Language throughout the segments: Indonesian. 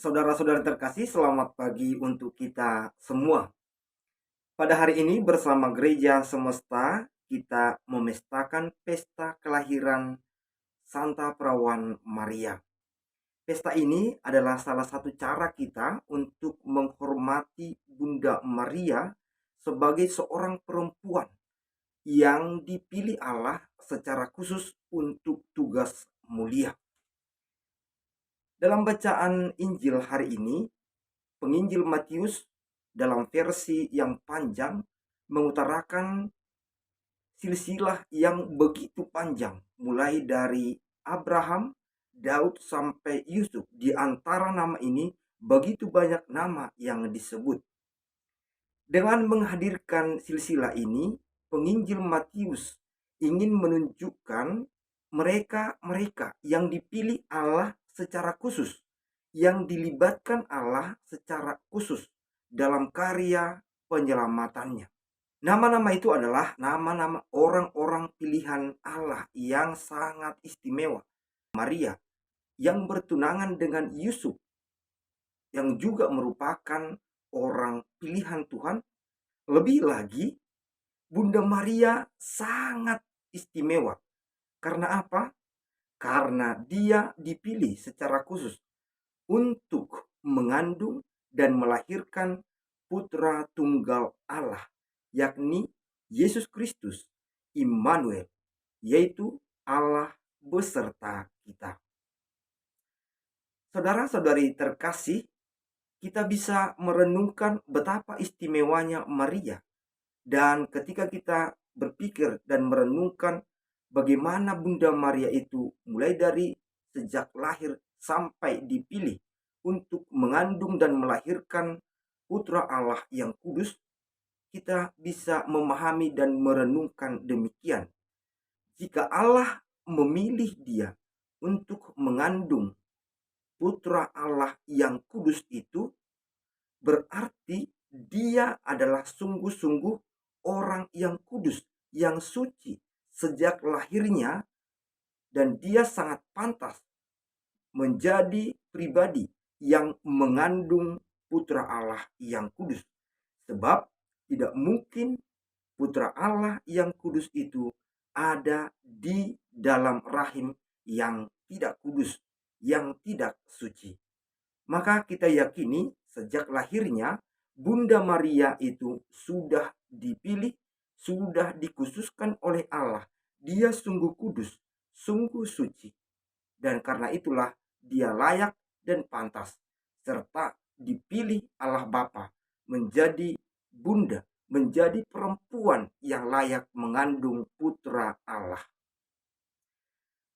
Saudara-saudara terkasih, selamat pagi untuk kita semua. Pada hari ini bersama Gereja Semesta, kita memestakan pesta kelahiran Santa Perawan Maria. Pesta ini adalah salah satu cara kita untuk menghormati Bunda Maria sebagai seorang perempuan yang dipilih Allah secara khusus untuk tugas mulia. Dalam bacaan Injil hari ini, penginjil Matius dalam versi yang panjang mengutarakan silsilah yang begitu panjang, mulai dari Abraham, Daud sampai Yusuf. Di antara nama ini begitu banyak nama yang disebut. Dengan menghadirkan silsilah ini, penginjil Matius ingin menunjukkan mereka-mereka yang dipilih Allah secara khusus, yang dilibatkan Allah secara khusus dalam karya penyelamatannya. Nama-nama itu adalah nama-nama orang-orang pilihan Allah yang sangat istimewa. Maria yang bertunangan dengan Yusuf yang juga merupakan orang pilihan Tuhan. Lebih lagi, Bunda Maria sangat istimewa. Karena apa? Karena dia dipilih secara khusus untuk mengandung dan melahirkan putra tunggal Allah, yakni Yesus Kristus, Immanuel, yaitu Allah beserta kita. Saudara-saudari terkasih, kita bisa merenungkan betapa istimewanya Maria. Dan ketika kita berpikir dan merenungkan bagaimana Bunda Maria itu mulai dari sejak lahir sampai dipilih untuk mengandung dan melahirkan putra Allah yang kudus, kita bisa memahami dan merenungkan demikian. Jika Allah memilih dia untuk mengandung putra Allah yang kudus itu, berarti dia adalah sungguh-sungguh orang yang kudus, yang suci sejak lahirnya, dan dia sangat pantas menjadi pribadi yang mengandung putra Allah yang kudus. Sebab tidak mungkin putra Allah yang kudus itu ada di dalam rahim yang tidak kudus, yang tidak suci. Maka kita yakini sejak lahirnya Bunda Maria itu sudah dipilih, sudah dikhususkan oleh Allah. Dia sungguh kudus, sungguh suci. Dan karena itulah dia layak dan pantas, serta dipilih Allah Bapa menjadi bunda, menjadi perempuan yang layak mengandung putra Allah.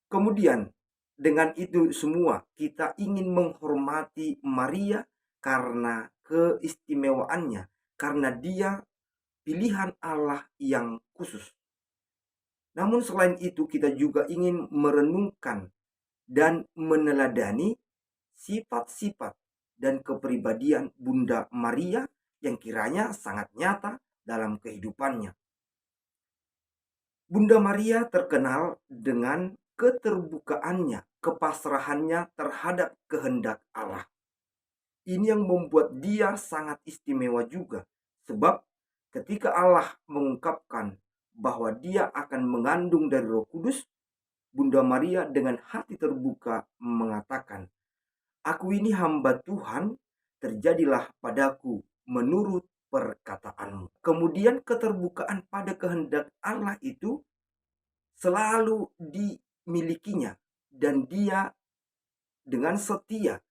Kemudian dengan itu semua kita ingin menghormati Maria karena keistimewaannya, karena dia pilihan Allah yang khusus. Namun selain itu kita juga ingin merenungkan dan meneladani sifat-sifat dan kepribadian Bunda Maria yang kiranya sangat nyata dalam kehidupannya. Bunda Maria terkenal dengan keterbukaannya, kepasrahannya terhadap kehendak Allah. Ini yang membuat dia sangat istimewa juga. Sebab ketika Allah mengungkapkan bahwa dia akan mengandung dari Roh Kudus, Bunda Maria dengan hati terbuka mengatakan, "Aku ini hamba Tuhan, terjadilah padaku menurut perkataanmu." Kemudian keterbukaan pada kehendak Allah itu selalu dimilikinya, dan dia dengan setia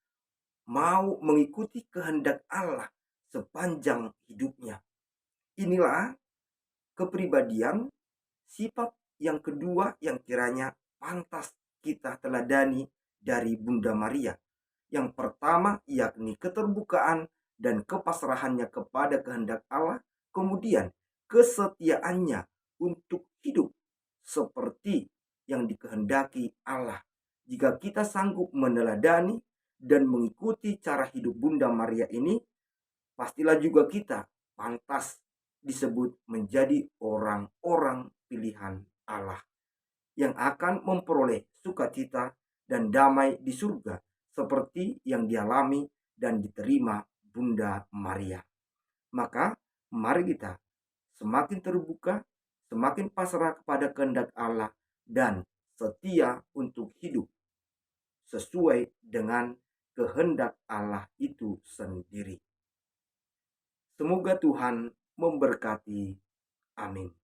mau mengikuti kehendak Allah sepanjang hidupnya. Inilah kepribadian sifat yang kedua yang kiranya pantas kita teladani dari Bunda Maria. Yang pertama yakni keterbukaan dan kepasrahannya kepada kehendak Allah, kemudian kesetiaannya untuk hidup seperti yang dikehendaki Allah. Jika kita sanggup meneladani dan mengikuti cara hidup Bunda Maria ini, pastilah juga kita pantas disebut menjadi orang-orang pilihan Allah yang akan memperoleh sukacita dan damai di surga seperti yang dialami dan diterima Bunda Maria. Maka mari kita semakin terbuka, semakin pasrah kepada kehendak Allah, dan setia untuk hidup sesuai dengan kehendak Allah itu sendiri. Semoga Tuhan memberkati. Amin.